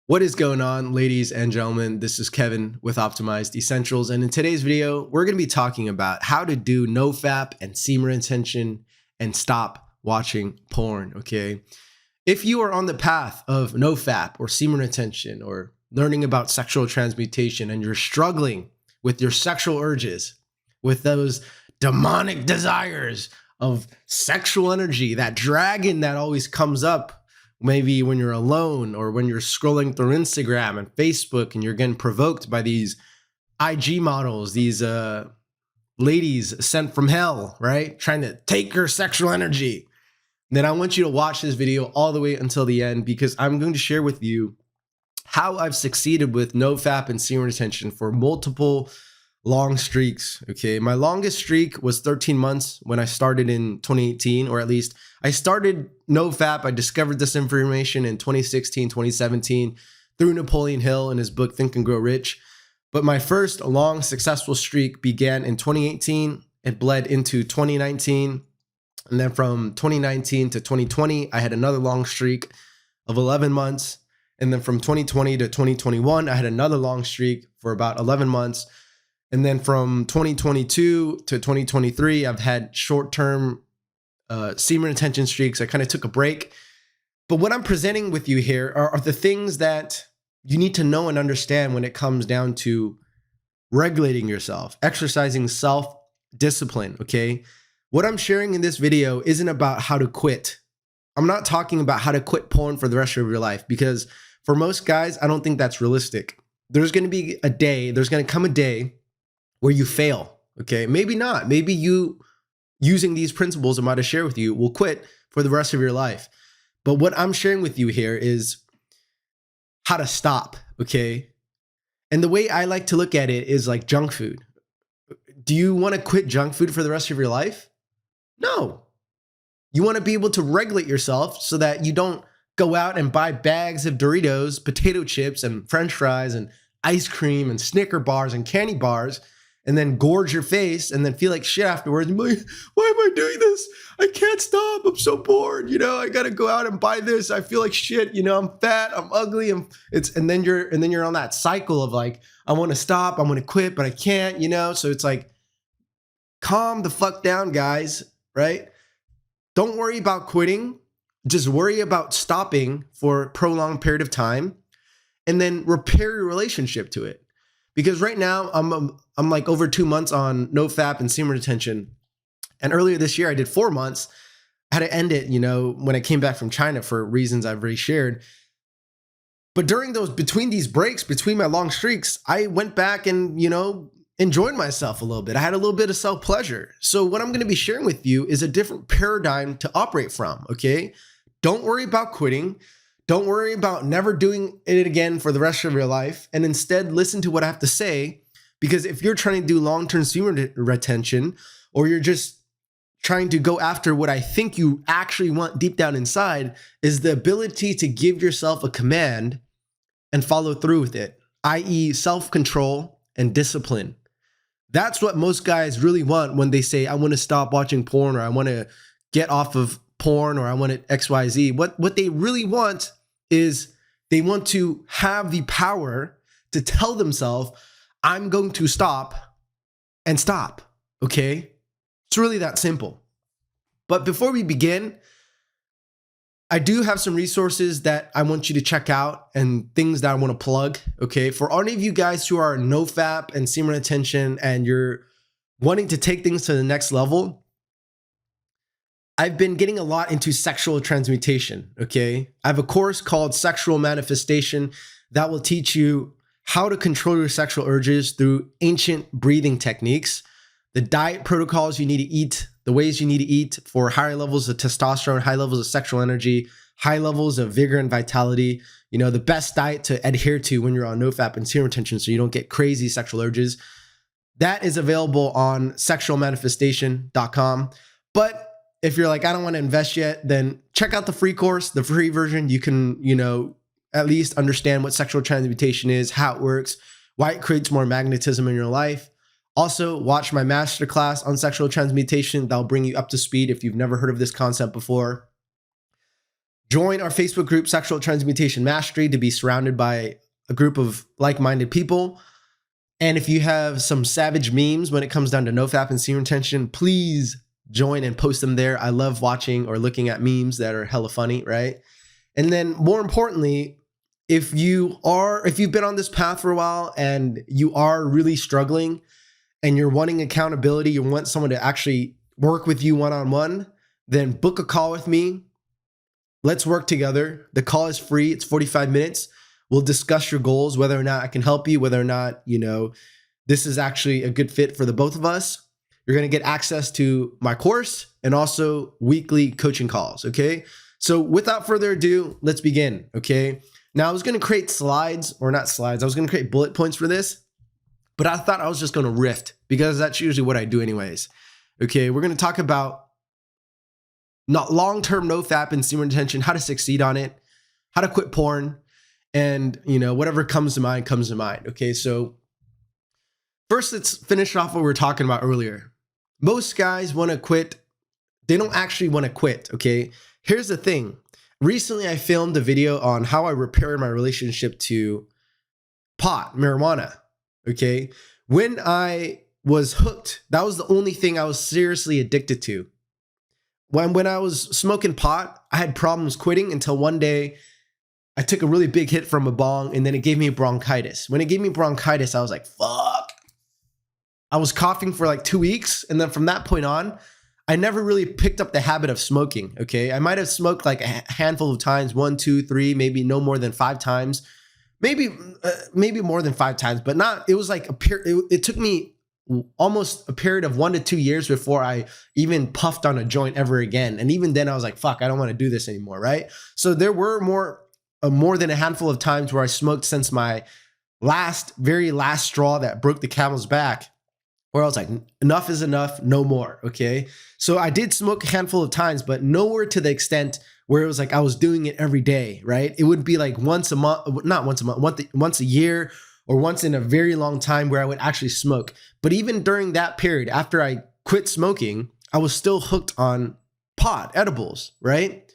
What is going on, ladies and gentlemen? This is Kevin with Optimized Essentials, and in today's video, we're going to be talking about how to do NoFap and semen retention and stop watching porn, okay? If you are on the path of NoFap or semen retention or learning about sexual transmutation and you're struggling with your sexual urges, with those demonic desires of sexual energy, that dragon that always comes up maybe when you're alone or when you're scrolling through Instagram and Facebook and you're getting provoked by these IG models, these ladies sent from hell, right? Trying to take your sexual energy. Then I want you to watch this video all the way until the end because I'm going to share with you how I've succeeded with NoFap and semen retention for multiple long streaks, okay? My longest streak was 13 months when I started in 2018, or at least I started NoFap. I discovered this information in 2016, 2017 through Napoleon Hill in his book, Think and Grow Rich. But my first long successful streak began in 2018. It bled into 2019. And then from 2019 to 2020, I had another long streak of 11 months. And then from 2020 to 2021, I had another long streak for about 11 months. And then from 2022 to 2023, I've had short-term semen retention streaks. I kind of took a break. But what I'm presenting with you here are the things that you need to know and understand when it comes down to regulating yourself, exercising self-discipline, okay? What I'm sharing in this video isn't about how to quit. I'm not talking about how to quit porn for the rest of your life because for most guys, I don't think that's realistic. There's going to come a day where you fail, okay? Maybe not. Maybe you, using these principles I'm about to share with you, will quit for the rest of your life. But what I'm sharing with you here is how to stop, okay? And the way I like to look at it is like junk food. Do you want to quit junk food for the rest of your life? No. You want to be able to regulate yourself so that you don't go out and buy bags of Doritos, potato chips, and French fries, and ice cream, and Snicker bars, and candy bars, and then gorge your face and then feel like shit afterwards. I'm like, why am I doing this? I can't stop. I'm so bored. You know, I got to go out and buy this. I feel like shit. You know, I'm fat. I'm ugly. And then you're on that cycle of like, I want to stop. I want to quit, but I can't, you know? So it's like, calm the fuck down, guys, right? Don't worry about quitting. Just worry about stopping for a prolonged period of time and then repair your relationship to it. Because right now I'm like over 2 months on NoFap and semen retention. And earlier this year I did 4 months. I had to end it, you know, when I came back from China for reasons I've already shared. But between these breaks, between my long streaks, I went back and, you know, enjoyed myself a little bit. I had a little bit of self-pleasure. So what I'm going to be sharing with you is a different paradigm to operate from, okay? Don't worry about quitting. Don't worry about never doing it again for the rest of your life. And instead listen to what I have to say. Because if you're trying to do long-term semen retention, or you're just trying to go after what I think you actually want deep down inside, is the ability to give yourself a command and follow through with it, i.e. self-control and discipline. That's what most guys really want when they say, I want to stop watching porn, or I want to get off of porn, or I want it XYZ. What they really want is they want to have the power to tell themselves, I'm going to stop and stop, okay? It's really that simple. But before we begin, I do have some resources that I want you to check out and things that I want to plug, okay? For any of you guys who are NoFap and semen retention and you're wanting to take things to the next level, I've been getting a lot into sexual transmutation, okay? I have a course called Sexual Manifestation that will teach you how to control your sexual urges through ancient breathing techniques, the diet protocols you need to eat, the ways you need to eat for higher levels of testosterone, high levels of sexual energy, high levels of vigor and vitality, you know, the best diet to adhere to when you're on NoFap and semen retention so you don't get crazy sexual urges. That is available on sexualmanifestation.com. But if you're like, I don't want to invest yet, then check out the free course, the free version. You can, you know, at least understand what sexual transmutation is, how it works, why it creates more magnetism in your life. Also, watch my masterclass on sexual transmutation. That'll bring you up to speed if you've never heard of this concept before. Join our Facebook group, Sexual Transmutation Mastery, to be surrounded by a group of like-minded people. And if you have some savage memes when it comes down to NoFap and semen retention, please join and post them there. I love watching or looking at memes that are hella funny, right? And then more importantly, if you've been on this path for a while and you are really struggling and you're wanting accountability, you want someone to actually work with you one-on-one, then book a call with me. Let's work together. The call is free. It's 45 minutes. We'll discuss your goals, whether or not I can help you, whether or not, this is actually a good fit for the both of us. You're going to get access to my course and also weekly coaching calls. Okay. So without further ado, let's begin. Okay. Now I was going to create slides, or not slides. I was going to create bullet points for this, but I thought I was just going to riff because that's usually what I do anyways. Okay. We're going to talk about not long-term NoFap and semen retention, how to succeed on it, how to quit porn, and whatever comes to mind comes to mind. Okay, so first let's finish off what we were talking about earlier. Most guys want to quit. They don't actually want to quit. Okay, here's the thing. Recently, I filmed a video on how I repaired my relationship to pot, marijuana. Okay, when I was hooked, that was the only thing I was seriously addicted to. When I was smoking pot, I had problems quitting until one day I took a really big hit from a bong and then it gave me bronchitis. When it gave me bronchitis, I was like, fuck. I was coughing for like 2 weeks. And then from that point on, I never really picked up the habit of smoking. Okay. I might have smoked like a handful of times, 1, 2, 3, maybe no more than 5 times, maybe more than 5 times, but not, it was like it took me almost a period of 1 to 2 years before I even puffed on a joint ever again. And even then I was like, fuck, I don't want to do this anymore. Right. So there were more than a handful of times where I smoked since my very last straw that broke the camel's back, where I was like, enough is enough, no more. Okay. So I did smoke a handful of times, but nowhere to the extent where it was like I was doing it every day. Right. It would be like once a year, or once in a very long time where I would actually smoke. But even during that period, after I quit smoking, I was still hooked on pot, edibles, right?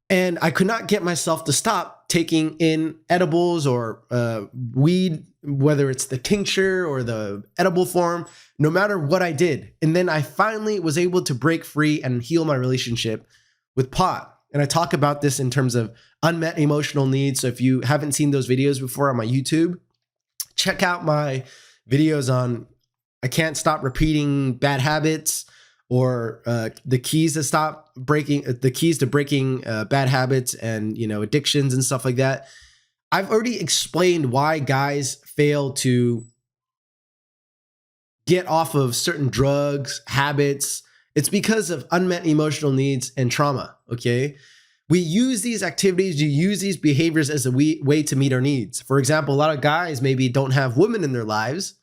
And I could not get myself to stop taking in edibles or weed, whether it's the tincture or the edible form, no matter what I did. And then I finally was able to break free and heal my relationship with pot. And I talk about this in terms of unmet emotional needs. So if you haven't seen those videos before on my YouTube, check out my videos on I can't stop repeating bad habits, or the keys to breaking bad habits and addictions and stuff like that. I've already explained why guys fail to get off of certain drugs, habits. It's because of unmet emotional needs and trauma. Okay. We use these activities, you use these behaviors as a way to meet our needs. For example, a lot of guys maybe don't have women in their lives,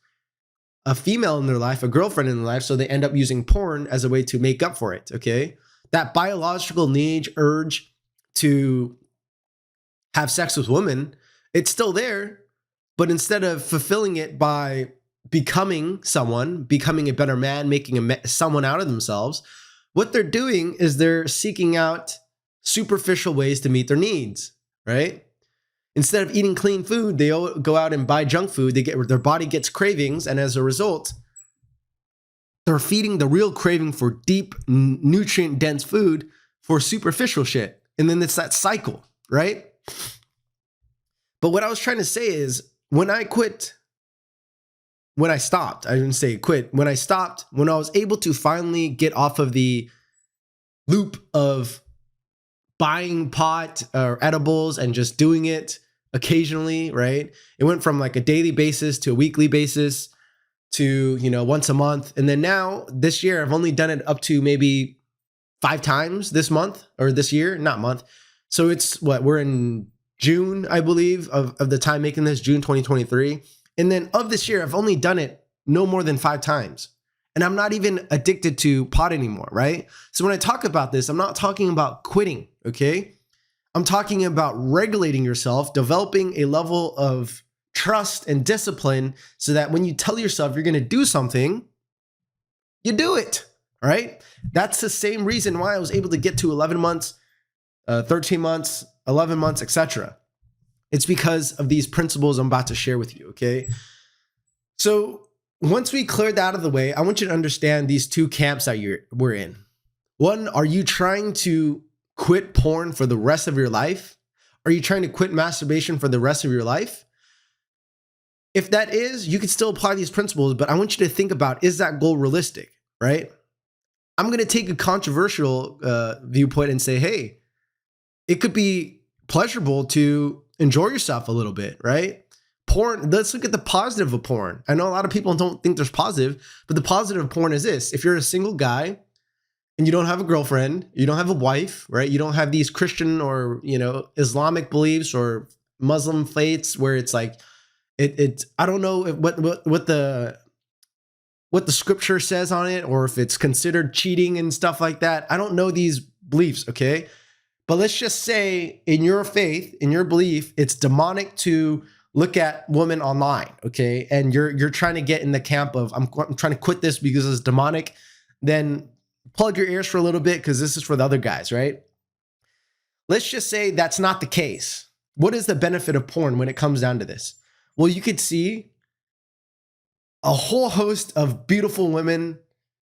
a female in their life, a girlfriend in their life, so they end up using porn as a way to make up for it, okay? That biological need, urge to have sex with women, it's still there, but instead of fulfilling it by becoming a better man, making someone out of themselves, what they're doing is they're seeking out superficial ways to meet their needs, right? Instead of eating clean food, they go out and buy junk food. Their body gets cravings, and as a result, they're feeding the real craving for deep, nutrient-dense food for superficial shit. And then it's that cycle, right? But what I was trying to say is, when I stopped, I didn't say quit. When I was able to finally get off of the loop of buying pot or edibles and just doing it occasionally, right? It went from like a daily basis to a weekly basis to, once a month. And then now this year, I've only done it up to maybe 5 times this month or this year, not month. So it's we're in June, I believe, of the time making this, June 2023. And then of this year, I've only done it no more than 5 times. And I'm not even addicted to pot anymore, right? So when I talk about this, I'm not talking about quitting, okay? I'm talking about regulating yourself, developing a level of trust and discipline so that when you tell yourself you're going to do something, you do it, right? That's the same reason why I was able to get to 11 months 13 months, 11 months, etc. It's because of these principles I'm about to share with you, okay? So once we cleared that out of the way, I want you to understand these two camps that we're in. One, are you trying to quit porn for the rest of your life? Are you trying to quit masturbation for the rest of your life? If that is, you can still apply these principles, but I want you to think about, is that goal realistic, right? I'm going to take a controversial viewpoint and say, hey, it could be pleasurable to enjoy yourself a little bit, right? Porn, let's look at the positive of porn. I know a lot of people don't think there's positive, but the positive of porn is this. If you're a single guy and you don't have a girlfriend, you don't have a wife, right? You don't have these Christian or, Islamic beliefs or Muslim faiths where it's like, I don't know what the scripture says on it, or if it's considered cheating and stuff like that. I don't know these beliefs, okay? But let's just say in your faith, in your belief, it's demonic to look at women online, okay? And you're trying to get in the camp of, I'm trying to quit this because it's demonic. Then plug your ears for a little bit because this is for the other guys, right? Let's just say that's not the case. What is the benefit of porn when it comes down to this? Well, you could see a whole host of beautiful women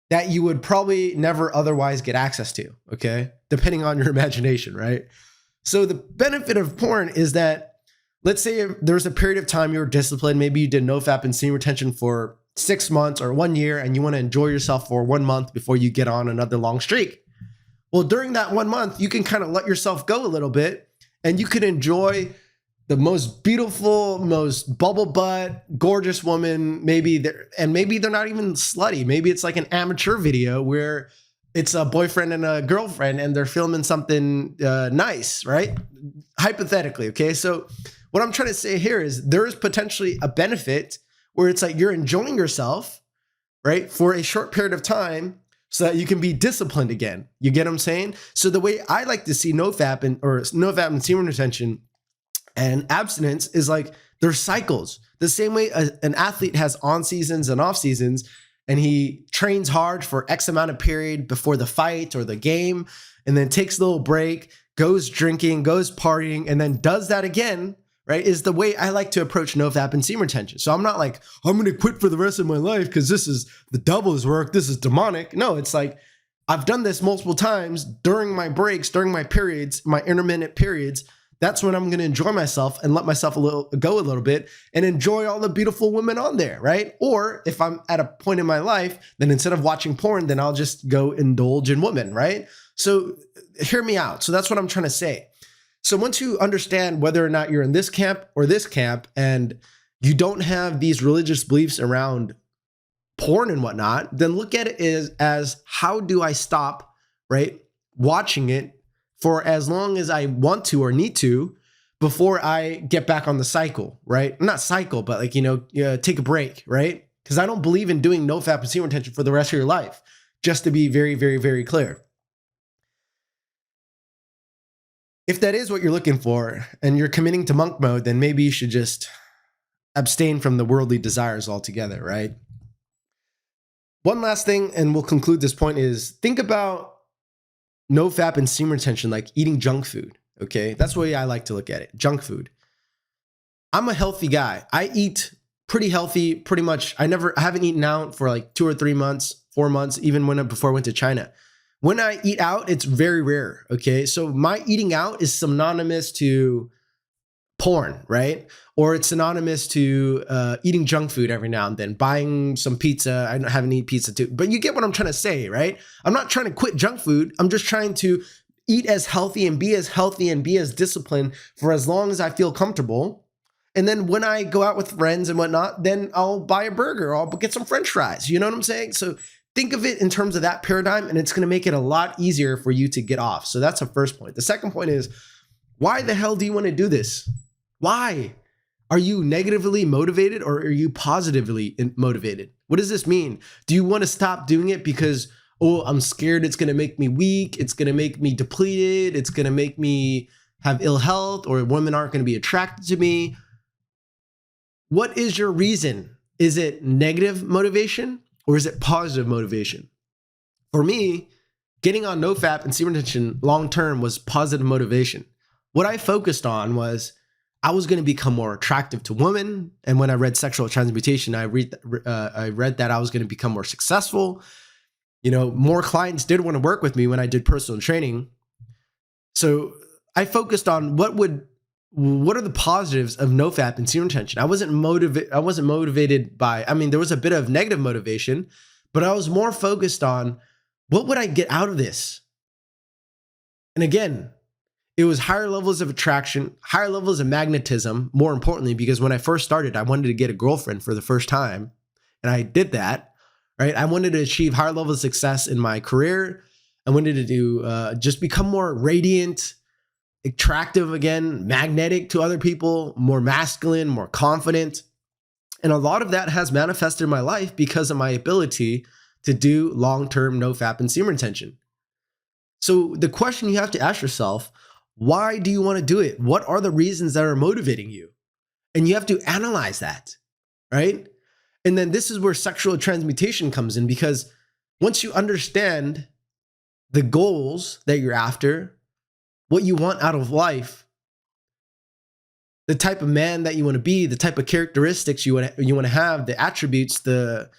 that you would probably never otherwise get access to, okay? Depending on your imagination, right? So the benefit of porn is that, let's say there's a period of time you were disciplined, maybe you did NoFap and semen retention for 6 months or 1 year, and you want to enjoy yourself for 1 month before you get on another long streak. Well, during that 1 month, you can kind of let yourself go a little bit, and you can enjoy the most beautiful, most bubble butt, gorgeous woman. Maybe they're not even slutty. Maybe it's like an amateur video where it's a boyfriend and a girlfriend and they're filming something nice, right? Hypothetically, okay? So what I'm trying to say here is there is potentially a benefit where it's like you're enjoying yourself, right, for a short period of time so that you can be disciplined again. You get what I'm saying? So the way I like to see NoFap and semen retention and abstinence is like there's cycles. The same way an athlete has on seasons and off seasons, and he trains hard for X amount of period before the fight or the game, and then takes a little break, goes drinking, goes partying, and then does that again, right? Is the way I like to approach NoFap and semen retention. So I'm not like, I'm going to quit for the rest of my life because this is the devil's work. This is demonic. No, it's like, I've done this multiple times during my breaks, during my periods, my intermittent periods. That's when I'm going to enjoy myself and let myself go a little bit and enjoy all the beautiful women on there, right? Or if I'm at a point in my life, then instead of watching porn, then I'll just go indulge in women, right? So hear me out. So that's what I'm trying to say. So once you understand whether or not you're in this camp or this camp, and you don't have these religious beliefs around porn and whatnot, then look at it as how do I stop, right, watching it for as long as I want to or need to before I get back on the cycle, right? Not cycle, but like, take a break, right? Because I don't believe in doing NoFap and semen retention for the rest of your life, just to be very, very, very clear. If that is what you're looking for and you're committing to monk mode, then maybe you should just abstain from the worldly desires altogether, right? One last thing, and we'll conclude this point, is think about NoFap and semen retention like eating junk food, okay? That's the way I like to look at it, junk food. I'm a healthy guy. I eat pretty healthy, pretty much. I haven't eaten out for like 2 or 3 months, 4 months, even before I went to China. When I eat out, it's very rare, okay? So my eating out is synonymous to porn, right? Or it's synonymous to eating junk food every now and then, buying some pizza. I haven't eaten pizza too, but you get what I'm trying to say, right? I'm not trying to quit junk food. I'm just trying to eat as healthy and be as disciplined for as long as I feel comfortable. And then when I go out with friends and whatnot, then I'll buy a burger or I'll get some French fries. You know what I'm saying? So think of it in terms of that paradigm, and it's going to make it a lot easier for you to get off. So that's the first point. The second point is, why the hell do you want to do this? Why? Are you negatively motivated or are you positively motivated? What does this mean? Do you want to stop doing it because, oh, I'm scared it's going to make me weak, it's going to make me depleted, it's going to make me have ill health, or women aren't going to be attracted to me? What is your reason? Is it negative motivation or is it positive motivation? For me, Getting on NoFap and semen retention long term was positive motivation. What I focused on was I was going to become more attractive to women, and when I read sexual transmutation, I read that I was going to become more successful. More clients did want to work with me when I did personal training. So I focused on what are the positives of NoFap and semen retention. I wasn't motivated by, there was a bit of negative motivation, but I was more focused on what would I get out of this? And again, it was higher levels of attraction, higher levels of magnetism, more importantly, because when I first started, I wanted to get a girlfriend for the first time. And I did that, right? I wanted to achieve higher levels of success in my career. I wanted to do just become more radiant, attractive again, magnetic to other people, more masculine, more confident. And a lot of that has manifested in my life because of my ability to do long-term NoFap and semen retention. So the question you have to ask yourself, why do you want to do it? What are the reasons that are motivating you? And you have to analyze that, right? And then this is where sexual transmutation comes in, because once you understand the goals that you're after, what you want out of life, the type of man that you want to be, the type of characteristics you want to have, the attributes, the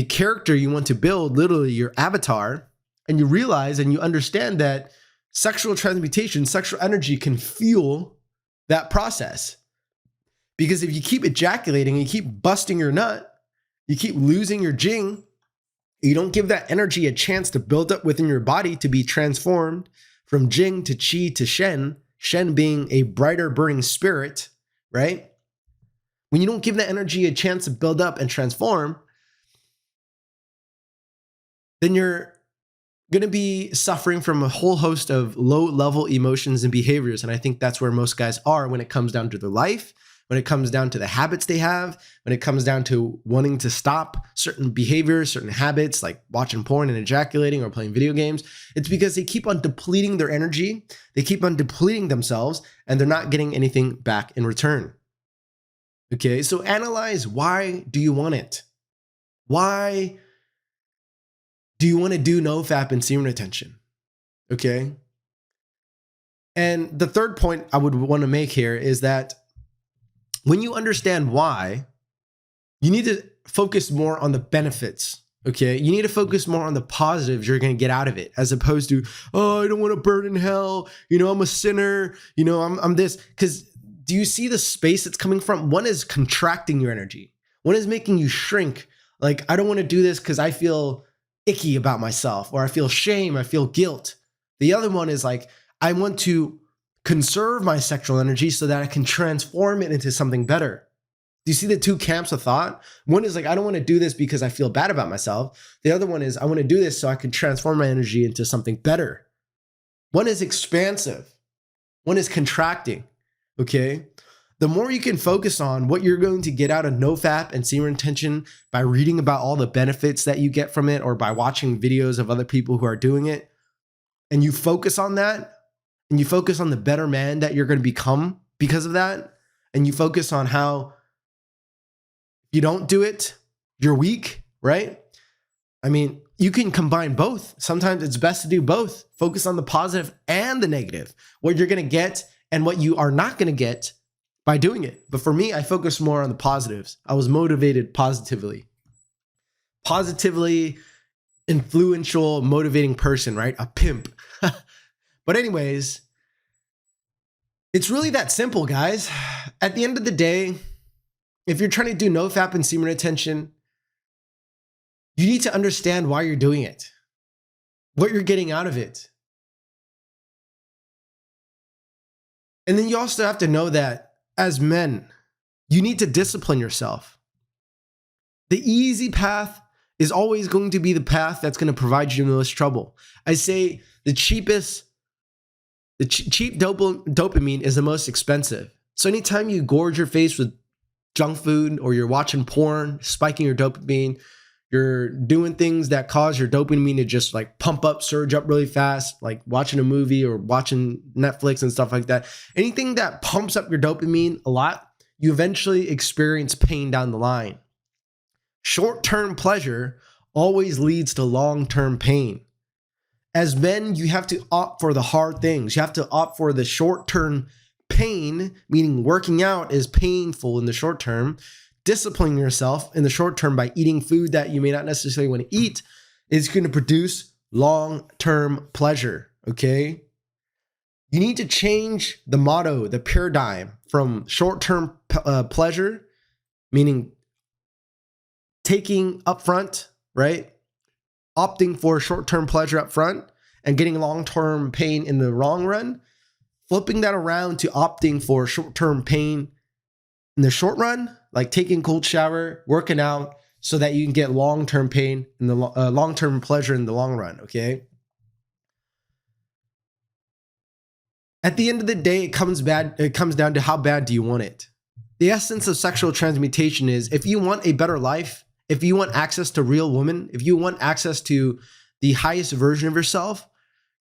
character you want to build, literally your avatar, and you realize and you understand that sexual transmutation, sexual energy can fuel that process. Because if you keep ejaculating, you keep busting your nut, you keep losing your jing, you don't give that energy a chance to build up within your body to be transformed from jing to chi to shen being a brighter burning spirit, right? When you don't give that energy a chance to build up and transform, then you're going to be suffering from a whole host of low-level emotions and behaviors. And I think that's where most guys are when it comes down to their life, when it comes down to the habits they have, when it comes down to wanting to stop certain behaviors, certain habits like watching porn and ejaculating or playing video games. It's because they keep on depleting their energy, they keep on depleting themselves, and they're not getting anything back in return. Okay, so analyze, why do you want it? Why do you want to do NoFap and semen retention? Okay. And the third point I would want to make here is that when you understand why, you need to focus more on the benefits. Okay. You need to focus more on the positives you're going to get out of it, as opposed to, oh, I don't want to burn in hell. I'm a sinner. I'm this. Because do you see the space it's coming from? One is contracting your energy. One is making you shrink. Like, I don't want to do this because I feel icky about myself, or I feel shame, I feel guilt. The other one is like, I want to conserve my sexual energy so that I can transform it into something better. Do you see the two camps of thought? One is like, I don't want to do this because I feel bad about myself. The other one is, I want to do this so I can transform my energy into something better. One is expansive. One is contracting. Okay. The more you can focus on what you're going to get out of NoFap and semen retention by reading about all the benefits that you get from it, or by watching videos of other people who are doing it, and you focus on that, and you focus on the better man that you're going to become because of that, and you focus on how you don't do it, you're weak, right? You can combine both. Sometimes it's best to do both. Focus on the positive and the negative, what you're going to get and what you are not going to get by doing it. But for me, I focus more on the positives. I was motivated positively influential, motivating person, right? A pimp. But anyways, it's really that simple, guys. At the end of the day, if you're trying to do NoFap and semen retention, you need to understand why you're doing it, what you're getting out of it. And then you also have to know that as men, you need to discipline yourself. The easy path is always going to be the path that's going to provide you the most trouble. I say the cheap dopamine is the most expensive. So anytime you gorge your face with junk food, or you're watching porn, spiking your dopamine, you're doing things that cause your dopamine to just like pump up, surge up really fast, like watching a movie or watching Netflix and stuff like that. Anything that pumps up your dopamine a lot, you eventually experience pain down the line. Short-term pleasure always leads to long-term pain. As men, you have to opt for the hard things. You have to opt for the short-term pain, meaning working out is painful in the short term. Disciplining yourself in the short term by eating food that you may not necessarily want to eat is going to produce long-term pleasure, okay? You need to change the motto, the paradigm from short-term pleasure, meaning taking upfront, right? Opting for short-term pleasure up front and getting long-term pain in the long run, flipping that around to opting for short-term pain in the short run, like taking a cold shower, working out, so that you can get long-term pain in the long-term pleasure in the long run, okay? At the end of the day, it comes down to how bad do you want it. The essence of sexual transmutation is if you want a better life, if you want access to real women, if you want access to the highest version of yourself,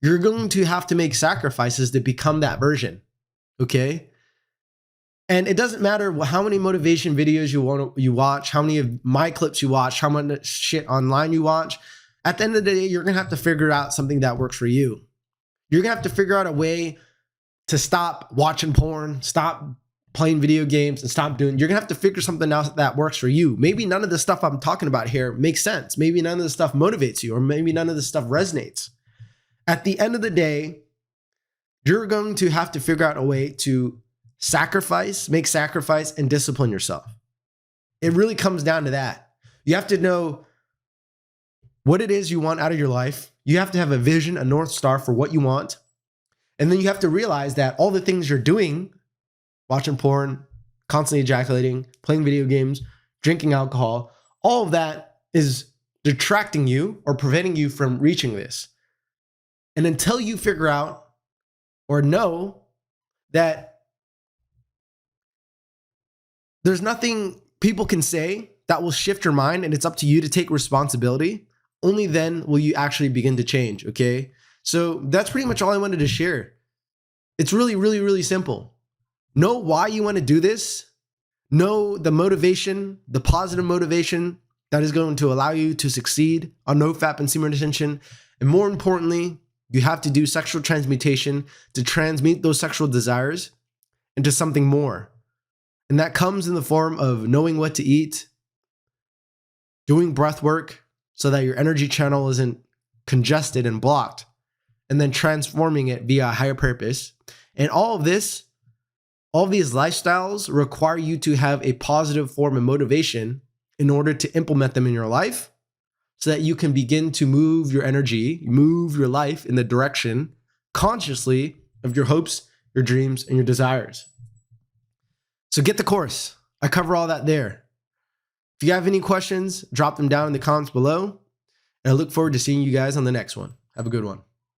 you're going to have to make sacrifices to become that version, okay? And it doesn't matter how many motivation videos you watch, how many of my clips you watch, how much shit online you watch. At the end of the day, you're going to have to figure out something that works for you. You're going to have to figure out a way to stop watching porn, stop playing video games, and stop doing. You're going to have to figure something out that works for you. Maybe none of the stuff I'm talking about here makes sense. Maybe none of the stuff motivates you, or maybe none of the stuff resonates. At the end of the day, you're going to have to figure out a way to make sacrifice, and discipline yourself. It really comes down to that. You have to know what it is you want out of your life. You have to have a vision, a North Star for what you want. And then you have to realize that all the things you're doing, watching porn, constantly ejaculating, playing video games, drinking alcohol, all of that is detracting you or preventing you from reaching this. And until you figure out or know that there's nothing people can say that will shift your mind, and it's up to you to take responsibility, only then will you actually begin to change, okay? So that's pretty much all I wanted to share. It's really, really, really simple. Know why you want to do this. Know the motivation, the positive motivation that is going to allow you to succeed on NoFap and semen retention. And more importantly, you have to do sexual transmutation to transmute those sexual desires into something more. And that comes in the form of knowing what to eat, doing breath work so that your energy channel isn't congested and blocked, and then transforming it via a higher purpose. And all of these lifestyles require you to have a positive form of motivation in order to implement them in your life so that you can begin to move your energy, move your life in the direction consciously of your hopes, your dreams, and your desires. So get the course. I cover all that there. If you have any questions, drop them down in the comments below. And I look forward to seeing you guys on the next one. Have a good one.